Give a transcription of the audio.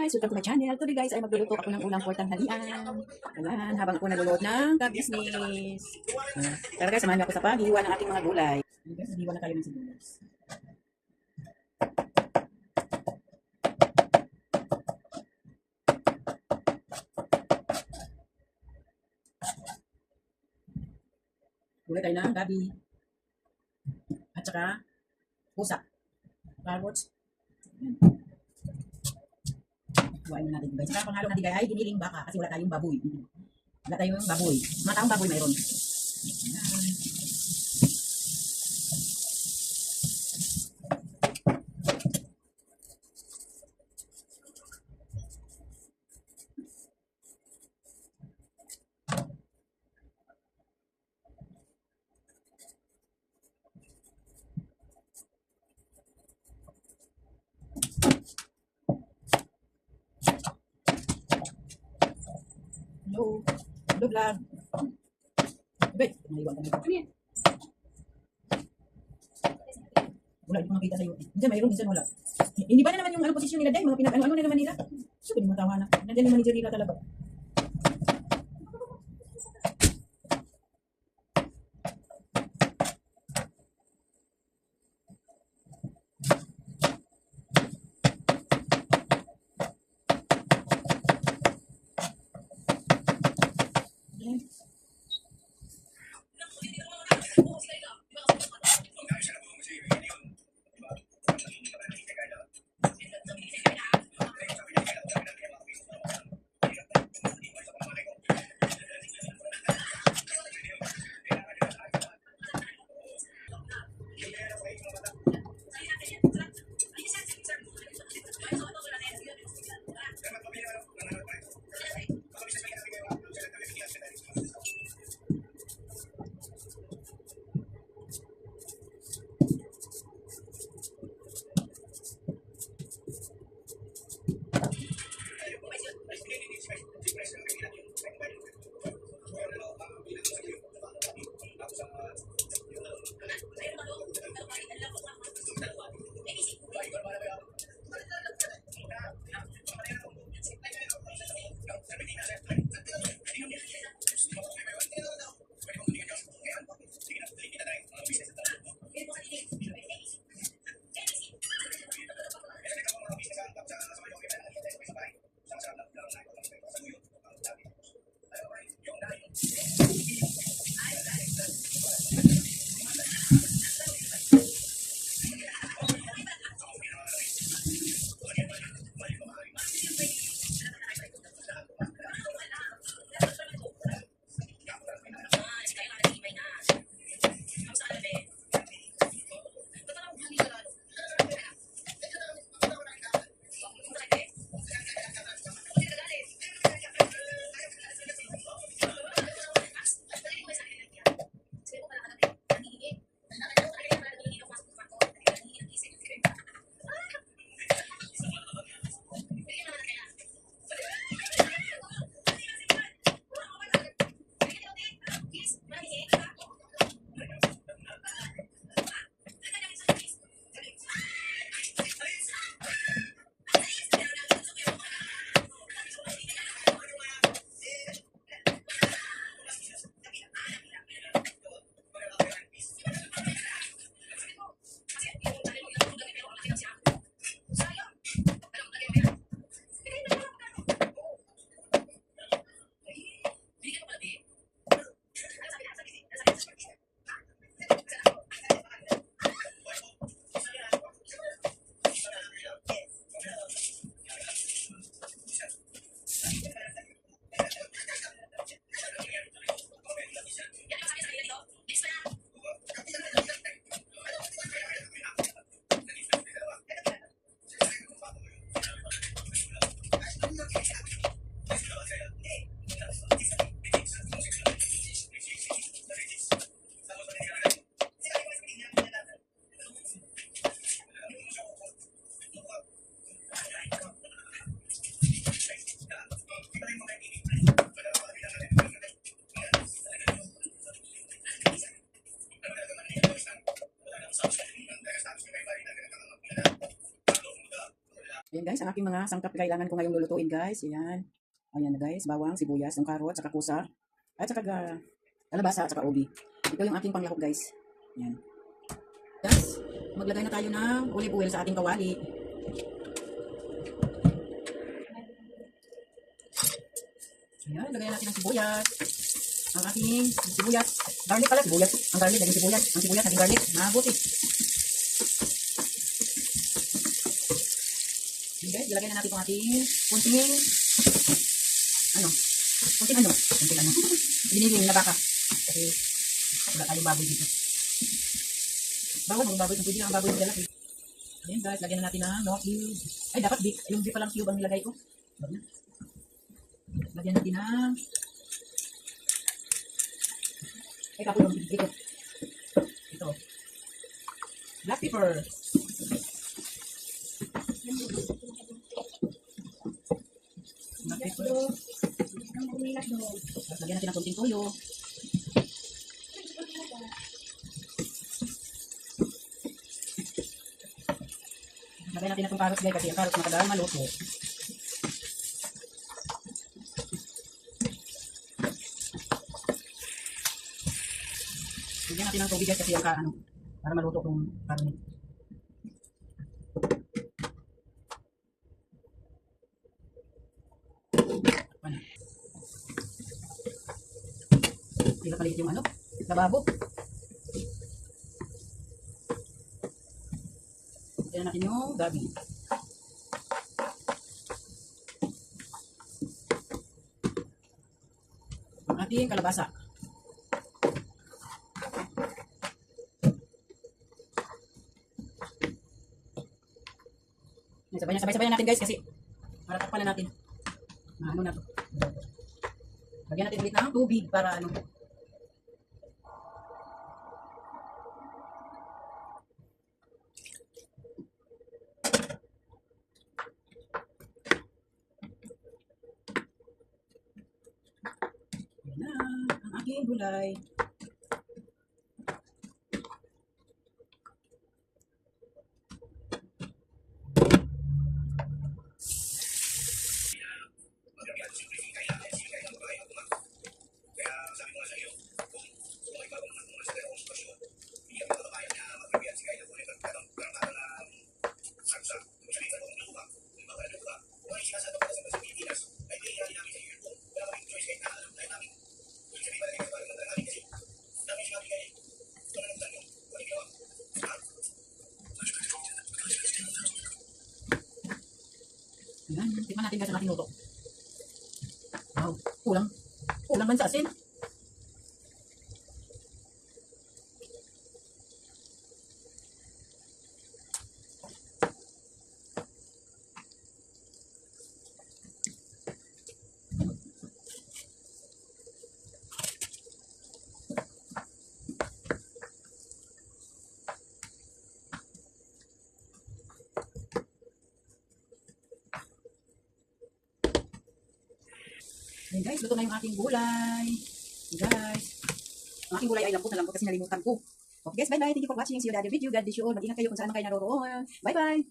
guys! Welcome to my channel. Today guys ay magluluto ako ng ulam for tanghalian. Ayan, habang ako nalulod ng ka-business. Tara guys, samahan niyo ako sa paghiwa ng ating mga gulay. Guys, hiwa na tayo ng sibuyas. Gulay tayo ng gabi. At saka pusa. Carrots. Buhayin natin guys. Saka panghalo natin guys ay giniling baka kasi wala tayong baboy. Wala tayong baboy. Mga taong baboy mayroon. Ayan. Hello. Hello vlog. Abay, naiwan kami. Ano yan? Wala, hindi ko nakita sa'yo. Minsan mayroon, minsan wala. Hindi ba na naman yung posisyon nila dahil mga ano na naman nila? So, hindi mo tawanan. Nandiyan yung manager nila talaga. Ayan guys, ang aking mga sangkap na kailangan ko ngayong lulutuin guys. Ayan. Ayan na guys, bawang, sibuyas, yung karot, saka kusa, at saka kalabasa, at saka ubi. Ito yung aking panglahok guys. Ayan. Guys, maglagay na tayo ng olive oil sa ating kawali. Ayan, lagay natin ang sibuyas. Ang ating sibuyas. Garlic pala, sibuyas. Ang garlic, naging sibuyas. Ang sibuyas, naging garlic. Mabuti. Ayan guys, ilagay na natin itong ating kunting biniling na baka. Kasi wala tayong baboy dito. Bawal mga baboy, pwede lang ang baboy ng lalaki. Ayan guys, lagyan na natin ng no cube. Ay, dapat beef. Yung beef palang cube ang nilagay ko. Lagyan natin ng kapulong dito. Ito. Black pepper. Black pepper. Lagyan natin ng konting toyo. Lagyan natin itong carrots guys kasi ang carrots matagal maluto. Lagyan natin ng tubig guys kasi yung para maluto itong karne. Sila paligid yung lababo. Lagyan natin yung gabi. Ang ating kalabasa. Sabay-sabay natin guys kasi para takpan na natin. Na to. Lagyan natin ulit ng tubig para Yan na ang aking gulay. Ayan, tikman natin guys ang ating luto. Wow, kulang man sa asin. Ayan guys, luto na yung aking gulay. Guys, ang aking gulay ay lambot na lambot kasi nalimutan ko. Okay guys, bye-bye. Thank you for watching. See you in the other video. God bless you all. Mag-ingat kayo kung saan man kayo naroroon. Bye-bye.